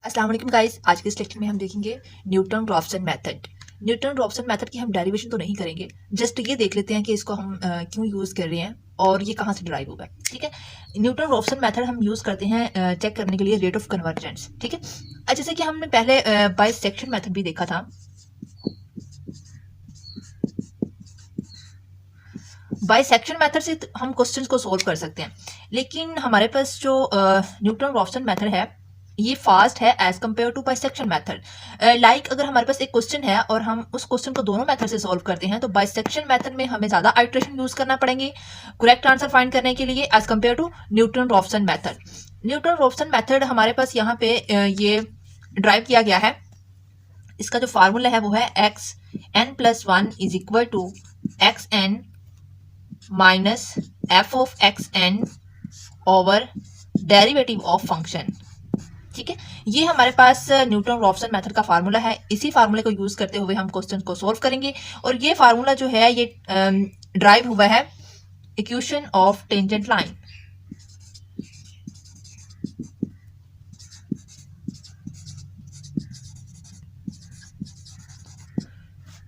अस्सलाम वालेकुम गाइस। आज के इस लेक्चर में हम देखेंगे Newton Raphson method. Newton Raphson method की हम डेरिवेशन तो नहीं करेंगे, जस्ट ये देख लेते हैं कि इसको हम क्यों यूज़ कर रहे हैं और ये कहाँ से ड्राइव हुआ है। ठीक है, न्यूटन रॉफ्सन मेथड हम यूज़ करते हैं चेक करने के लिए रेट ऑफ कन्वर्जेंस। ठीक है, जैसे कि हमने पहले बाइसेक्शन मेथड भी देखा था। बाइसेक्शन मेथड से हम क्वेश्चंस को सोल्व कर सकते हैं, लेकिन हमारे पास जो न्यूटन रॉफ्सन मेथड है ये फास्ट है as compare to bisection method. Like अगर हमारे पास एक क्वेश्चन है और हम उस क्वेश्चन को दोनों मेथड से सॉल्व करते हैं तो बाइसेक्शन मेथड में हमें ज्यादा आइटरेशन यूज करना पड़ेंगे करेक्ट आंसर फाइंड करने के लिए as compare to Newton Raphson method. Newton Raphson method हमारे पास यहाँ पे ये ड्राइव किया गया है। इसका जो फार्मूला है वो है X N plus one is equal to X N minus F of X N over derivative of function. ठीक है, ये हमारे पास न्यूटन रॉफ्सन मेथड का फार्मूला है। इसी फार्मूले को यूज करते हुए हम क्वेश्चन को सॉल्व करेंगे और ये फार्मूला जो है ये ड्राइव हुआ है equation of tangent line.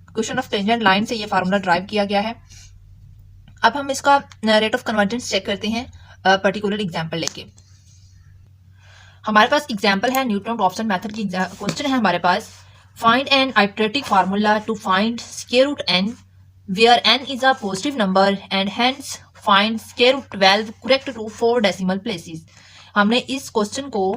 Equation of tangent line से ये फार्मूला ड्राइव किया गया है। अब हम इसका रेट ऑफ कन्वर्जेंस चेक करते हैं पर्टिकुलर एग्जांपल लेके। हमारे पास एग्जांपल है न्यूटन रॉफ्सन मेथड की क्वेश्चन है हमारे पास, find an iterative formula to find square root N where N is a positive number and hence find square root 12 correct to 4 decimal places. हमने इस क्वेश्चन को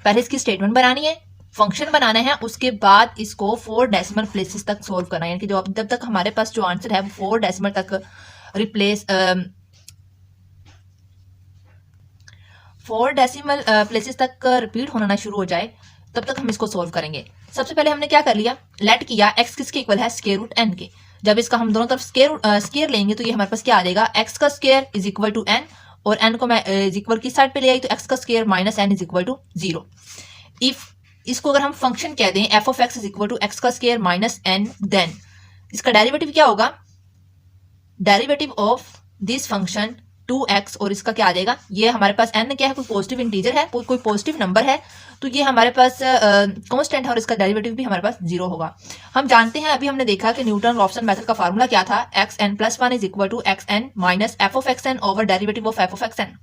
पहले इसकी स्टेटमेंट बनानी है, फंक्शन बनाना है, उसके बाद इसको 4 डेसिमल प्लेसेस तक सोल्व करना है। यानी कि जब तक हमारे पास जो आंसर है वो 4 डेसिमल तक रिप्लेस 4 डेसिमल प्लेसेस तक रिपीट होना शुरू हो जाए तब तक हम इसको सोल्व करेंगे। सबसे पहले हमने क्या कर लिया, लेट किया एक्स किसके इक्वल है स्क्वायर रूट एन के। जब इसका हम दोनों तरफ स्क्वायर लेंगे तो ये हमारे पास क्या आ जाएगा, एक्स का square is equal to N और एन को मैं इज इक्वल की साइड पे ले आई तो एक्स का square minus N is equal to 0। If इसको अगर हम फंक्शन कह दें F of X is equal to X का स्क्वायर माइनस एन, देन इसका डेरिवेटिव क्या होगा, derivative of this function 2x और इसका क्या आ जाएगा, ये हमारे पास n क्या है, कोई पॉजिटिव इंटीजर है, कोई पॉजिटिव नंबर है तो ये हमारे पास कांस्टेंट है और इसका डेरिवेटिव भी हमारे पास 0 होगा। हम जानते हैं, अभी हमने देखा कि न्यूटन रॉफ्सन मेथड का फार्मूला क्या था, X N plus one is equal to X N minus F of X N over derivative of F of X N.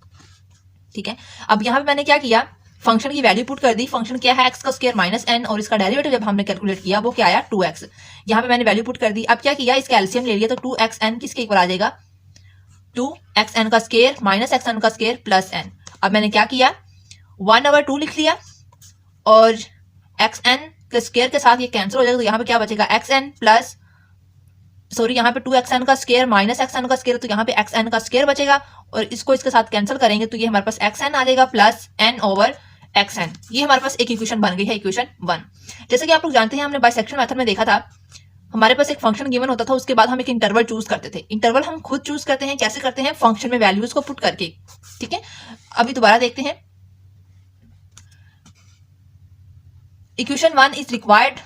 ठीक है, अब यहाँ पे मैंने क्या किया, फंक्शन की वैल्यू पुट कर दी। फंक्शन क्या है, एक्स का स्क्वायर माइनस एन और इसका डेरिवेटिव जब हमने कैलकुलेट किया वो क्या आया 2x। यहाँ पे मैंने वैल्यू पुट कर दी। अब क्या किया, इसका एलसीएम ले लिया तो 2xn किसके इक्वल आ जाएगा, 2xn का स्क्वायर माइनस xn का स्क्वायर प्लस n। अब मैंने क्या किया, 1/2 लिख लिया और xn के स्क्वायर के साथ ये कैंसिल हो जाएगा तो यहाँ पे क्या बचेगा, xn प्लस सॉरी यहाँ पे 2xn का स्क्वायर माइनस xn का स्क्वायर तो यहाँ पे xn का स्क्वायर बचेगा और इसको इसके साथ कैंसिल करेंगे तो ये हमारे पास xn आ जाएगा प्लस n ओवर xn। ये हमारे पास एक इक्वेशन बन गई है, इक्वेशन 1। जैसे कि आप लोग जानते हैं हमने बाइसेक्शन मेथड में देखा था, हमारे पास एक फंक्शन गिवन होता था, उसके बाद हम एक इंटरवल चूज करते थे। इंटरवल हम खुद चूज करते हैं, कैसे करते हैं, फंक्शन में वैल्यूज को पुट करके। ठीक है, अभी दोबारा देखते हैं। Equation 1 is required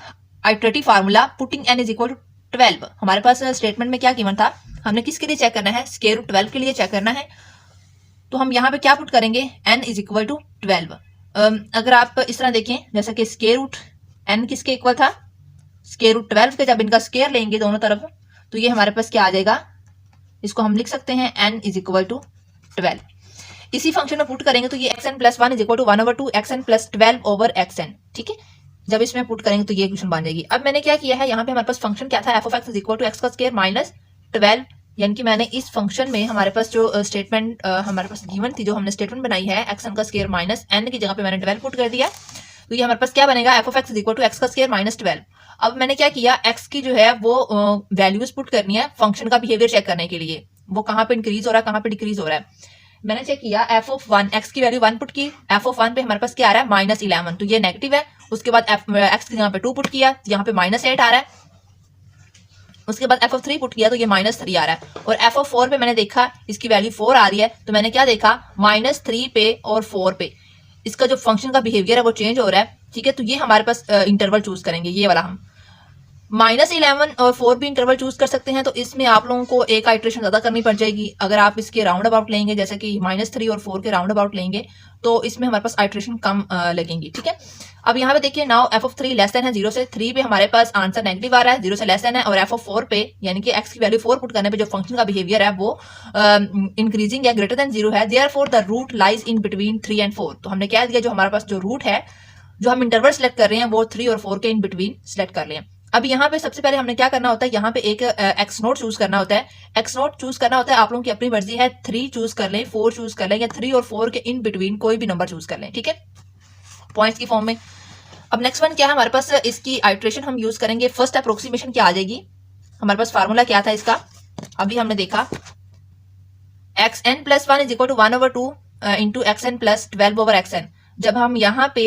iterative formula putting n is equal to 12। हमारे पास स्टेटमेंट में क्या गिवन था, हमने किसके लिए चेक करना है, स्क्वायर रूट 12 के लिए चेक करना है। तो हम यहाँ पे क्या पुट करेंगे, n इज इक्वल टू 12। अगर आप इस तरह देखें जैसा कि स्क्वायर रूट n किसके इक्वल था, स्क्वायर रूट 12 के, जब इनका स्क्वायर लेंगे दोनों तरफ तो ये हमारे पास क्या आ जाएगा, इसको हम लिख सकते हैं n इज इक्वल टू 12। इसी फंक्शन में पुट करेंगे तो ये xn plus 1 is equal to 1/2 xn plus 12 over xn। ठीक है, जब इसमें पुट करेंगे तो ये इक्वेशन बन जाएगी। अब मैंने क्या किया है, यहाँ पे हमारे पास फंक्शन क्या था, F of X is equal to X का स्क्वायर माइनस 12, यानी कि मैंने इस फंक्शन में हमारे पास जो स्टेटमेंट हमारे पास गिवन थी, जो हमने स्टेटमेंट बनाई है xn का स्क्वायर माइनस n की जगह पे मैंने 12 पुट कर दिया तो ये हमारे पास क्या बनेगा, F of X is equal to X का स्क्वायर माइनस 12। अब मैंने क्या किया, x की जो है वो वैल्यूज पुट करनी है फंक्शन का बिहेवियर चेक करने के लिए, वो कहाँ पे इंक्रीज हो रहा है कहाँ पे डिक्रीज हो रहा है। मैंने चेक किया एफ ऑफ 1, x की वैल्यू 1 पुट की, एफ ऑफ 1 पे हमारे पास क्या आ रहा है माइनस 11 तो ये नेगेटिव है। उसके बाद x की जगह पे 2 पुट किया, यहाँ पे माइनस 8 आ रहा है। उसके बाद एफ ऑफ 3 पुट किया तो ये माइनस 3 आ रहा है और एफ ऑफ 4 पे मैंने देखा इसकी वैल्यू 4 आ रही है तो मैंने क्या देखा, माइनस 3 पे और 4 पे इसका जो फंक्शन का बिहेवियर है वो चेंज हो रहा है। ठीक है, तो ये हमारे पास इंटरवल चूज करेंगे, ये वाला हम -11 और 4 भी इंटरवल चूज कर सकते हैं, तो इसमें आप लोगों को एक आइट्रेशन ज्यादा करनी पड़ जाएगी। अगर आप इसके राउंड अबाउट लेंगे, जैसे कि -3 और 4 के राउंड अबाउट लेंगे, तो इसमें हमारे पास आइट्रेशन कम लगेंगी। ठीक है, अब यहाँ पे देखिए, नाउ f(3) लेस देन है 0 से, 3 पे हमारे पास आंसर नेगेटिव आ रहा है, 0 से लेस देन है, और f(4) पे यानी कि x की वैल्यू 4 पुट करने पे जो फंक्शन का बिहेवियर है वो इंक्रीजिंग या ग्रेटर देन 0 है। Therefore the root lies in between 3 and 4। तो हमने क्या दिया, जो हमारे पास जो रूट है, जो हम इंटरवल सेलेक्ट कर रहे हैं, वो 3 और 4 के इन बिटवीन सेलेक्ट कर लें। अब यहाँ पे सबसे पहले हमने क्या करना होता है, यहाँ पे एक एक्स नोट चूज करना होता है। एक्स नोट चूज करना होता है, आप लोगों की अपनी मर्जी है, 3 चूज कर लें, 4 चूज कर लें, या 3 और 4 के इन बिटवीन कोई भी नंबर चूज कर लें। ठीक है, पॉइंट्स की फॉर्म में। अब नेक्स्ट वन क्या है हमारे पास, इसकी आइट्रेशन हम यूज करेंगे। फर्स्ट अप्रोक्सीमेशन क्या आ जाएगी, हमारे पास फार्मूला क्या था इसका, अभी हमने देखा xn+1 is equal to 1/2 into xn plus 12/xn। जब हम यहाँ पे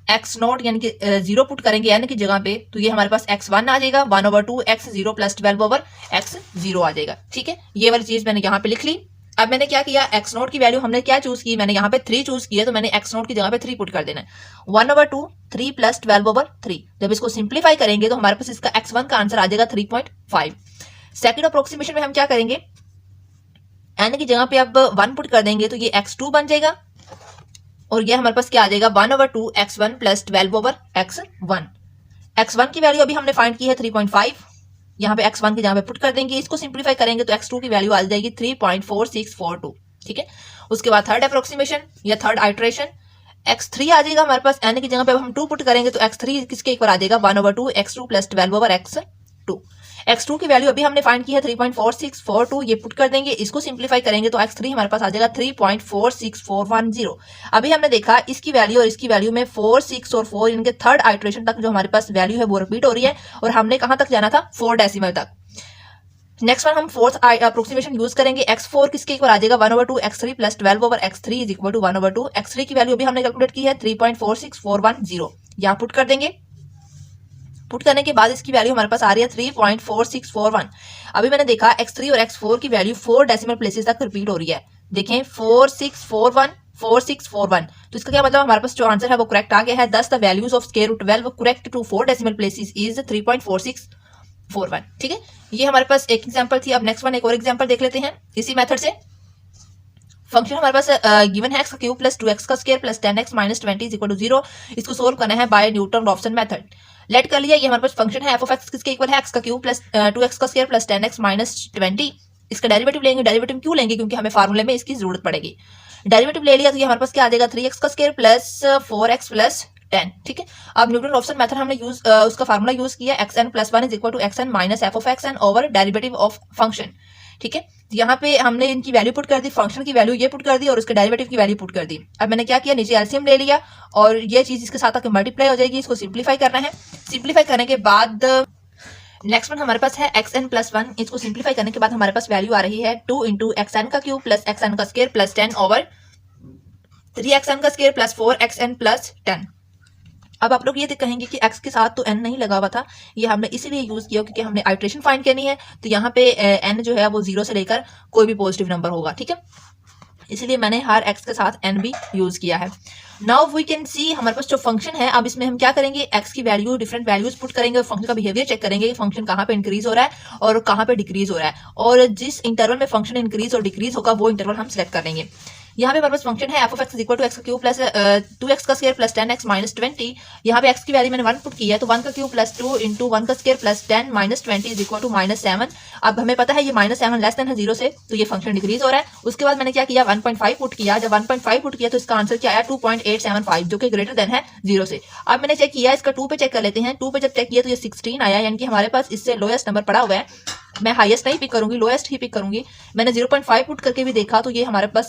x0 यानी कि 0 पुट करेंगे यानी कि जगह पे, तो ये हमारे पास x1 आ जाएगा, 1/2 x0 प्लस 12/x0 आ जाएगा। ठीक है, ये वाली चीज मैंने यहाँ पे लिख ली। अब मैंने क्या किया, x0 की वैल्यू हमने क्या चूज की, मैंने यहाँ पे 3 चूज किया, तो मैंने x0 की जगह पे 3 पुट कर देना है। 1/2 3 प्लस 12/3। जब इसको सिंप्लीफाई करेंगे तो हमारे पास इसका x1 का आंसर आ जाएगा 3.5। सेकेंड अप्रोक्सीमेशन में हम क्या करेंगे, n की जगह पे अब 1 पुट कर देंगे, तो ये x2 बन जाएगा, और ये हमारे पास क्या आ जाएगा, 1/2 x1 प्लस 12/x1। x1 की वैल्यू अभी हमने फाइंड की है 3.5, यहाँ पे x1 की जगह पे पुट कर देंगे, इसको सिंप्लीफाई करेंगे तो x2 की वैल्यू आ जाएगी 3.4642। ठीक है, उसके बाद थर्ड अप्रोक्सीमेशन या थर्ड आइट्रेशन, x3 आ जाएगा हमारे पास, n की जगह पे हम 2 पुट करेंगे, तो x3 किसके इक्वल आ जाएगा, 1/2 x2 प्लस 12/x2। x2 की वैल्यू अभी हमने फाइंड की है 3.4642, ये पुट कर देंगे, इसको सिंप्लीफाई करेंगे तो x3 हमारे पास आ जाएगा 3.46410। अभी हमने देखा इसकी वैल्यू और इसकी वैल्यू में 4, 6 और 4 इनके थर्ड आइट्रेशन तक जो हमारे पास वैल्यू है वो रिपीट हो रही है, और हमने कहां तक जाना था, 4 डेसिमल तक। नेक्स्ट वन हम फोर्थ अप्रोक्सीमेशन यूज करेंगे। x4 किसके इक्वल आ जाएगा, 1/2 x3 plus 12/x3 is equal to 1/2 x3 की वैल्यू अभी हमने कैलकुलेट की है 3.46410, यहाँ पुट कर देंगे। पुट करने के बाद इसकी वैल्यू हमारे पास आ रही है 3.4641। अभी मैंने देखा x3 और x4 की वैल्यू 4 डेसिमल प्लेसेस तक रिपीट हो रही है। देखें 4641 4641, तो इसका क्या मतलब, हमारे पास जो आंसर है वो करेक्ट आ गया है। Thus the values of square root 12 correct to 4 decimal places is 3.4641। ठीक है, ये हमारे पास एक एग्जांपल थी। अब नेक्स्ट वन एक और एग्जांपल देख लेते हैं इसी मेथड से। फंक्शन हमारे पास गिवन है x³ प्लस 2x का square plus 10x minus 20 is equal to 0। इसको सोल्व करना है बाय न्यूटन-रॉफ्सन मेथड। लेट कर लिया, ये हमारे पास फंक्शन है f(x) किसके इक्वल है, x³ प्लस 2x का स्क्वायर प्लस 10x माइनस 20। इसका डेरिवेटिव लेंगे, डेरिवेटिव क्यों लेंगे, क्योंकि हमें फार्मूले में इसकी जरूरत पड़ेगी। डेरिवेटिव ले लिया तो ये हमारे पास क्या आ जाएगा, 3x का स्क्वायर प्लस 4x प्लस 10। ठीक है, अब न्यूटन-रॉफ्सन मेथड हमने यूज उसका फार्मूला यूज किया, xn plus 1 is equal to xn minus f(xn) over derivative of function. ठीक है, यहाँ पे हमने इनकी वैल्यू पुट कर दी, फंक्शन की वैल्यू ये पुट कर दी और उसके डेरिवेटिव की वैल्यू पुट कर दी। अब मैंने क्या किया, नीचे एलसीएम ले लिया और ये चीज इसके साथ आके मल्टीप्लाई हो जाएगी। इसको सिंप्लीफाई करना है। सिंप्लीफाई करने के बाद नेक्स्ट वन हमारे पास है xn प्लस 1। इसको सिंप्लीफाई करने के बाद हमारे पास वैल्यू आ रही है 2 इंटू xn का क्यूब प्लस xn का स्क्वायर प्लस 10 ओवर 3xn का स्क्वायर प्लस 4xn प्लस 10। अब आप लोग ये कहेंगे कि x के साथ तो n नहीं लगा हुआ था, ये हमने इसीलिए यूज किया क्योंकि हमने आइट्रेशन फाइंड करनी है, तो यहाँ पे n जो है वो 0 से लेकर कोई भी पॉजिटिव नंबर होगा। ठीक है, इसलिए मैंने हर x के साथ n भी यूज किया है। नाउ वी कैन सी हमारे पास जो फंक्शन है, अब इसमें हम क्या करेंगे, x की वैल्यू डिफरेंट वैल्यूज पुट करेंगे और फंक्शन का बिहेवियर चेक करेंगे, फंक्शन कहाँ पे इंक्रीज हो रहा है और कहाँ पे डिक्रीज हो रहा है, और जिस इंटरवल में फंक्शन इंक्रीज और डिक्रीज होगा वो इंटरवल हम सिलेक्ट कर लेंगे। यहाँ पे हमारे पास फंक्शन है f(x) is equal to x³ plus 2x का स्क्वायर प्लस 10x माइनस 20। यहाँ पे x की वैल्यू मैंने 1 पुट की है, तो 1 का क्यूब प्लस 2 इंटू 1 का square plus 10 minus 20 is equal to -7। अब हमें पता है ये -7 लेस देन है 0 से, तो ये फंक्शन डिक्रीज हो रहा है। उसके बाद मैंने क्या किया, 1.5 पुट किया। जब 1.5 पुट किया तो इसका आंसर क्या आया, 2.875, जो कि ग्रेटर देन है 0 से। अब मैंने चेक किया, इसका 2 पे चेक कर लेते हैं। 2 पे जब चेक किया तो ये 16 आया, यानी कि हमारे पास इससे लोएस्ट नंबर पड़ा हुआ है। मैं हाईएस्ट नहीं पिक करूंगी, लोएस्ट ही पिक करूंगी। मैंने 0.5 पुट करके भी देखा तो ये हमारे पास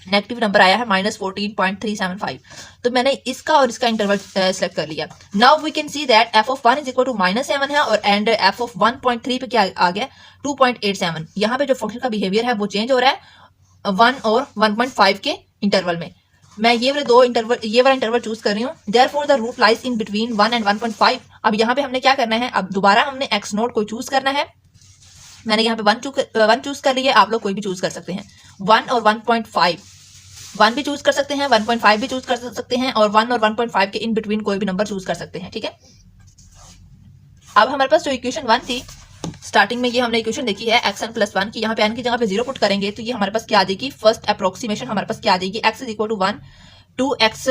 नेगेटिव नंबर आया है -14.375। तो मैंने इसका और इसका इंटरवल सेलेक्ट कर लिया। Now we can see that f(1) is equal to -7 है और एंड f(1.3) पे क्या आ गया, 2.87। यहाँ पे जो फंक्शन का बिहेवियर है वो चेंज हो रहा है 1 और 1.5 के इंटरवल में। मैं ये वाला इंटरवल चूज कर रही हूँ। Therefore the root lies in between 1 and 1.5। अब यहाँ पे हमने क्या करना है, अब दोबारा हमने x0 को चूज करना है। मैंने यहाँ पे 1 चूज कर लिया, आप लोग कोई भी चूज कर सकते हैं। 1 और 1.5, 1 भी चूज कर सकते हैं, 1.5 भी चूज कर सकते हैं, और 1 और 1.5 के इन बिटवीन कोई भी नंबर चूज कर सकते हैं। ठीक है, अब हमारे पास जो इक्वेशन 1 थी स्टार्टिंग में, ये हमने इक्वेशन देखी है एक्स एन प्लस 1 की, यहाँ पे एन की जगह पे 0 पुट करेंगे तो ये हमारे पास क्या आ जाएगी, फर्स्ट अप्रोक्सीमेशन हमारे पास क्या आ जाएगी, x is equal to 1 2x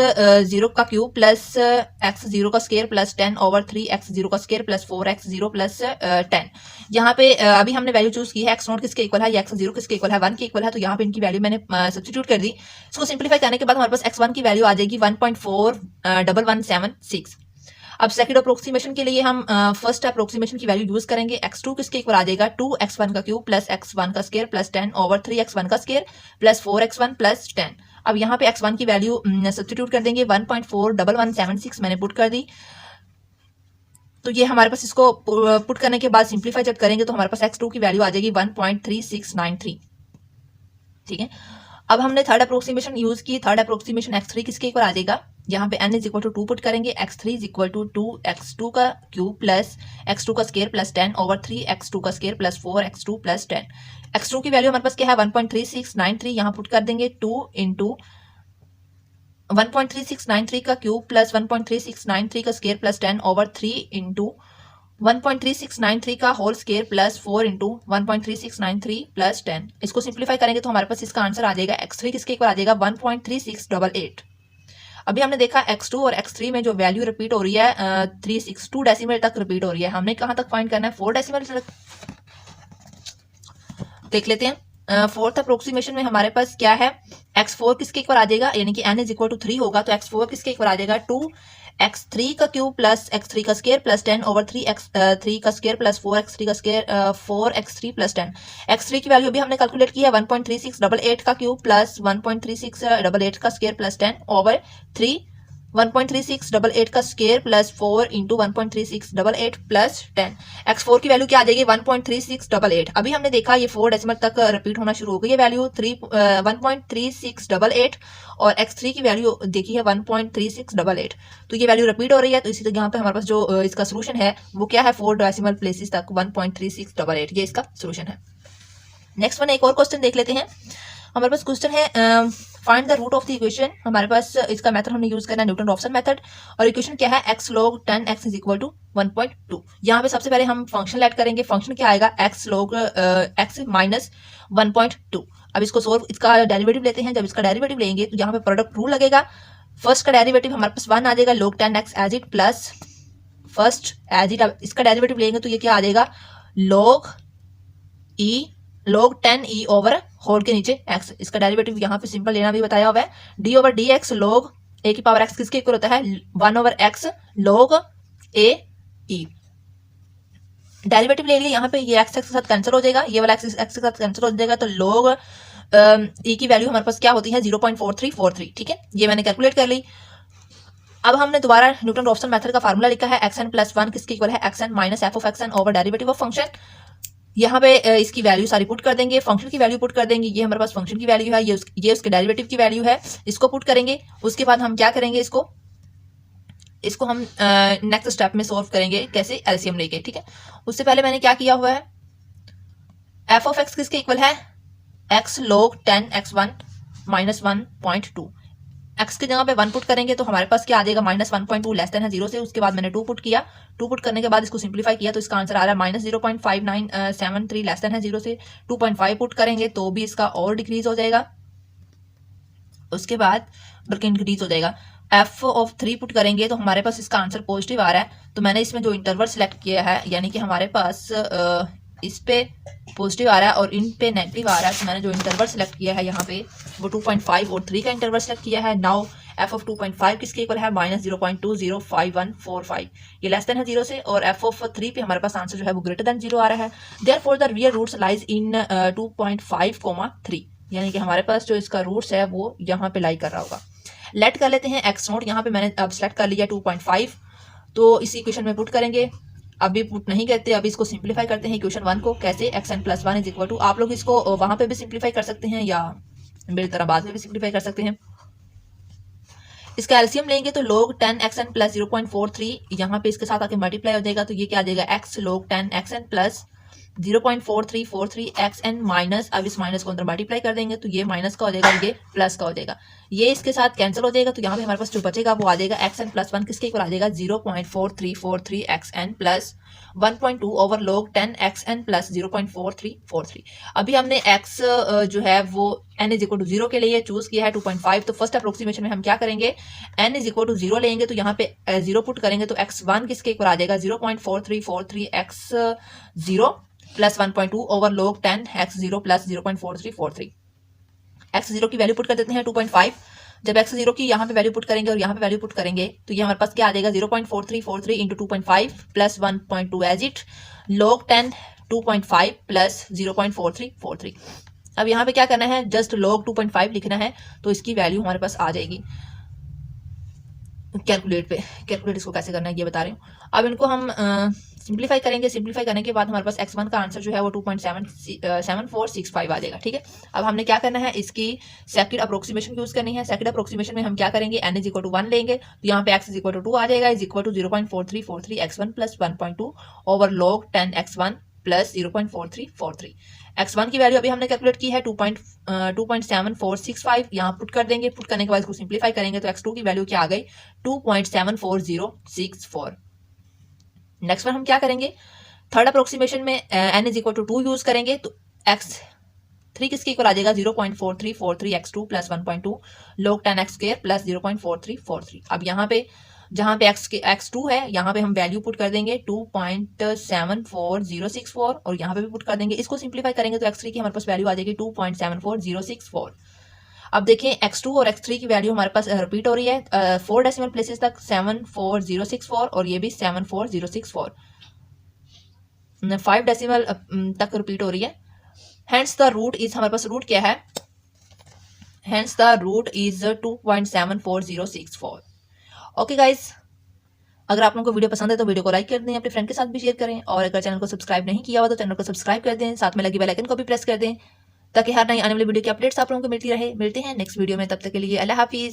0 का क्यूब प्लस x 0 का स्केयर प्लस 10 ओवर 3x 0 का स्केयर प्लस 4x 0 प्लस 10। यहाँ पे अभी हमने वैल्यू चूज की है, x नॉट किसके इक्वल है, या x 0 किसके इक्वल है, 1 के इक्वल है, तो यहाँ पे इनकी वैल्यू मैंने सब्स्टिट्यूट कर दी। इसको सिंप्लीफाई करने के बाद हमारे पास x1 की वैल्यू आ जाएगी 1.4176। अब सेकंड अप्रोक्सीमेशन के लिए हम फर्स्ट अप्रोक्सीमेशन की वैल्यू यूज करेंगे, x2 किसके इक्वल आ जाएगा, 2x1 का क्यूब प्लस x1 का स्केयर प्लस 10 ओवर 3x1 का स्केयर प्लस 4x1 प्लस 10। अब यहाँ पे x1 की वैल्यू सब्स्टिट्यूट कर देंगे, 1.4176 मैंने पुट कर दी। तो ये हमारे पास इसको पुट करने के बाद सिंप्लीफाई जब करेंगे तो हमारे पास x2 की वैल्यू आ जाएगी 1.3693। ठीक है, अब हमने थर्ड अप्रोक्सीमेशन यूज की, थर्ड अप्रोक्सीमेशन x3 किसके इक्वल आ जाएगा, यहाँ पे n is equal to 2 put करेंगे, x3 is equal to 2x2 का क्यूब प्लस x2 का स्केयर प्लस 10 ओवर 3x2 का square plus 4x2 plus 10। x2 की वैल्यू हमारे पास क्या है 1.3693, यहाँ पुट कर देंगे 2 इंटू 1.3693 का क्यूब प्लस 1.3693 का स्केयर प्लस 10 ओवर 3 इंटू 1.3693 का whole square plus 4 into 1.3693 plus 10। इसको सिंप्लीफाई करेंगे तो हमारे पास इसका आंसर आ जाएगा x3 किसके इक्वल आ जाएगा 1.3688। अभी हमने देखा x2 और x3 में जो वैल्यू रिपीट हो रही है 362 डेसिमल तक रिपीट हो रही है, हमने कहां तक फाइंड करना है 4 डेसिमल तक। देख लेते हैं, फोर्थ अप्रोक्सीमेशन में हमारे पास क्या है, x4 किसके इक्वल आ जाएगा, यानी कि n इज इक्वल टू 3 होगा, तो x4 किसके इक्वल आ जाएगा 2x3 का क्यूब प्लस x3 का स्केयर प्लस 10 ओवर 3x3 का स्केयर प्लस 4x3 का स्केयर 4x3 प्लस 10। x3 की वैल्यू भी हमने कैलकुलेट की है 1.3688 का क्यूब प्लस 1.3688 का स्केयर प्लस 10 ओवर 3 1.3688 का square plus 4 into 1.3688 plus 10। x4 की वैल्यू क्या आ जाएगी 1.3688। अभी हमने देखा ये 4 डेसिमल तक रिपीट होना शुरू हो गई है वैल्यू 1.3688 और x3 की वैल्यू देखी है 1.3688, तो ये वैल्यू रिपीट हो रही है। तो इसी तरह यहाँ पे हमारे पास जो इसका सोल्यूशन है वो क्या है 4 डेसिमल प्लेसेस तक 1.3688, ये इसका सोल्यूशन है। नेक्स्ट वन एक और क्वेश्चन देख लेते हैं। हमारे पास क्वेश्चन है find the root of the equation. हमारे पास इसका मेथड हमने यूज करना है न्यूटन रॉफसन मेथड, और इक्वेशन क्या है x log 10x is equal to 1.2। यहाँ पे सबसे पहले हम फंक्शन ऐड करेंगे, फंक्शन क्या आएगा x log x माइनस 1.2। अब इसको सोल्व, इसका डेरिवेटिव लेते हैं, जब इसका डेरिवेटिव लेंगे तो यहाँ पे प्रोडक्ट रूल लगेगा, फर्स्ट का डेरिवेटिव हमारे पास 1 आ जाएगा log 10x as it plus first as it. अब इसका डेरिवेटिव लेंगे तो ये क्या आ जाएगा log 10e ओवर होल के नीचे x। इसका डेरिवेटिव यहाँ पे सिंपल लेना भी बताया हुआ है, d over dx log a की पावर x किसके इक्वल होता है 1 over x log a e। Derivative ले लिया, यहाँ पे ये x के साथ कैंसिल हो जाएगा, ये वाला x के साथ कैंसिल हो जाएगा, तो log e की वैल्यू हमारे पास क्या होती है 0.4343। ठीक है, ये मैंने कैलकुलेट कर ली। अब हमने दोबारा न्यूटन रॉफसन मेथड का फार्मूला लिखा है xn प्लस 1 किसके इक्वल है xn minus f of xn over derivative of function. यहाँ पे इसकी वैल्यू सारी पुट कर देंगे, फंक्शन की वैल्यू पुट कर देंगे, ये हमारे पास फंक्शन की वैल्यू है, ये उसके डेरिवेटिव की वैल्यू है, इसको पुट करेंगे। उसके बाद हम क्या करेंगे, इसको हम नेक्स्ट स्टेप में सॉल्व करेंगे, कैसे एलसीएम लेके। ठीक है, उससे पहले मैंने क्या किया हुआ है, एफ ऑफ एक्स किसके इक्वल है x log 10x1 minus 1.2। x की जगह पे 1 पुट करेंगे तो हमारे पास क्या आ जाएगा माइनस 1.2 लेस देन है 0 से। उसके बाद मैंने 2 पुट किया, 2 पुट करने के बाद इसको सिंप्लीफाई किया तो इसका आंसर आ रहा है माइनस 0.5973 लेस देन है 0 से। 2.5 पुट करेंगे तो भी इसका और डिक्रीज हो जाएगा, उसके बाद बल्कि इंक्रीज हो जाएगा। f ऑफ 3 पुट करेंगे तो हमारे पास इसका आंसर पॉजिटिव आ रहा है। तो मैंने इसमें जो इंटरवल सेलेक्ट किया है, यानी कि हमारे पास इस पे पॉजिटिव आ रहा है और इन पे नेगेटिव आ रहा है, तो मैंने जो इंटरवल सेलेक्ट किया है यहाँ पे वो 2.5 और 3 का इंटरवल सेलेक्ट किया है। नाउ f ऑफ 2.5 किसके इक्वल है माइनस 0.205145, ये लेस देन है 0 से, और f ऑफ 3 पे हमारे पास आंसर जो है वो ग्रेटर देन 0 आ रहा है। Therefore the real roots lies in 2.5, 3, यानी कि हमारे पास जो इसका रूट्स है वो यहाँ पे लाई कर रहा होगा। लेट कर लेते हैं x नोट, यहाँ पे मैंने अब सेलेक्ट कर लिया 2.5, तो इसी इक्वेशन में पुट करेंगे। अभी पुट नहीं करते, अभी इसको सिंप्लीफाई करते हैं इक्वेशन 1 को। कैसे, xn plus 1 is equal to, आप लोग इसको वहां पे भी सिंप्लीफाई कर सकते हैं या मेरी तरह बाद में भी सिंप्लीफाई कर सकते हैं। इसका एलसीएम लेंगे तो log 10xn प्लस 0.43 यहाँ पे इसके साथ आके मल्टीप्लाई हो जाएगा, तो ये क्या आ जाएगा x log 10xn plus 0.4343xn minus, अब इस माइनस को अंदर मल्टीप्लाई कर देंगे तो ये माइनस का हो जाएगा, ये प्लस का हो जाएगा, ये इसके साथ कैंसिल हो जाएगा। तो यहाँ पे हमारे पास जो बचेगा वो आ जाएगा xn प्लस 1 किसके इक्वल आ जाएगा 0.4343xn plus 1.2 over log 10xn plus 0.4343। अभी हमने x जो है वो n इज इक्वल टू 0 के लिए चूज किया है 2.5। तो फर्स्ट अप्रोक्सीमेशन में हम क्या करेंगे, n इज इक्वल टू 0 लेंगे तो यहाँ पे 0 पुट करेंगे तो x1 किसके इक्वल आ जाएगा 0.4343x0 plus 1.2 over log 10 x0 plus 0.4343। x0 की वैल्यू पुट कर देते हैं 2.5। जब x0 की यहाँ पे वैल्यू पुट करेंगे और यहाँ पे वैल्यू पुट करेंगे तो ये हमारे पास क्या आ जाएगा 0.4343 into 2.5 plus 1.2 as it log 10 2.5 plus 0.4343। अब यहाँ पे क्या करना है, जस्ट log 2.5 लिखना है तो इसकी वैल्यू हमारे पास आ जाएगी कैलकुलेट इसको कैसे करना है ये बता रही हूँ। अब इनको हम सिंप्लीफाई करेंगे, सिंप्लीफाई करने के बाद हमारे पास x1 का आंसर जो है वो 2.7465 आ जाएगा। ठीक है, अब हमने क्या करना है, इसकी सेकंड अप्रोक्सीमेशन यूज करनी है। सेकंड अप्रोक्सीमेशन में हम क्या करेंगे, n इज इक्वल टू 1 लेंगे तो यहाँ पे x इज इक्वल टू 2 आ जाएगा, is equal to 0.4343 x1 plus 1.2 over log 10 x1 plus 0.4343। x1 की वैल्यू अभी हमने कैलकुलेट की है 2.7465, यहाँ पुट कर देंगे। पुट करने के बाद इसको सिंप्लीफाई करेंगे तो x2 की वैल्यू क्या आ गई 2.74064। नेक्स्ट बार हम क्या करेंगे, थर्ड अप्रोक्सीमेशन में n is equal to 2 use करेंगे तो x3 किसके इक्वल आ जाएगा 0.4343 x2 plus 1.2 log 10 x square plus 0.4343। अब यहाँ पे जहाँ पे x2 है यहाँ पे हम वैल्यू पुट कर देंगे 2.74064 और यहाँ पे भी पुट कर देंगे। इसको सिंप्लीफाई करेंगे तो x3 की हमारे पास वैल्यू आ जाएगी 2.74064। अब देखें x2 और x3 की वैल्यू हमारे पास रिपीट हो रही है 4 डेसिमल प्लेसेस तक 74064 और ये भी 74064, 5 डेसिमल तक रिपीट हो रही है। हेंस द रूट इज, हमारे पास रूट क्या है, hence the root is 2.74064। Okay guys, अगर आप लोगों को वीडियो पसंद है तो वीडियो को लाइक कर दें, अपने फ्रेंड के साथ भी शेयर करें और अगर चैनल को सब्सक्राइब नहीं किया हुआ तो चैनल को सब्सक्राइब कर दें, साथ में लगी बेल आइकन को भी प्रेस कर दें ताकि हर नई आने वाली वीडियो की अपडेट्स आप लोगों को मिलती रहे। मिलते हैं नेक्स्ट वीडियो में, तब तक के लिए अल्लाह हाफिज।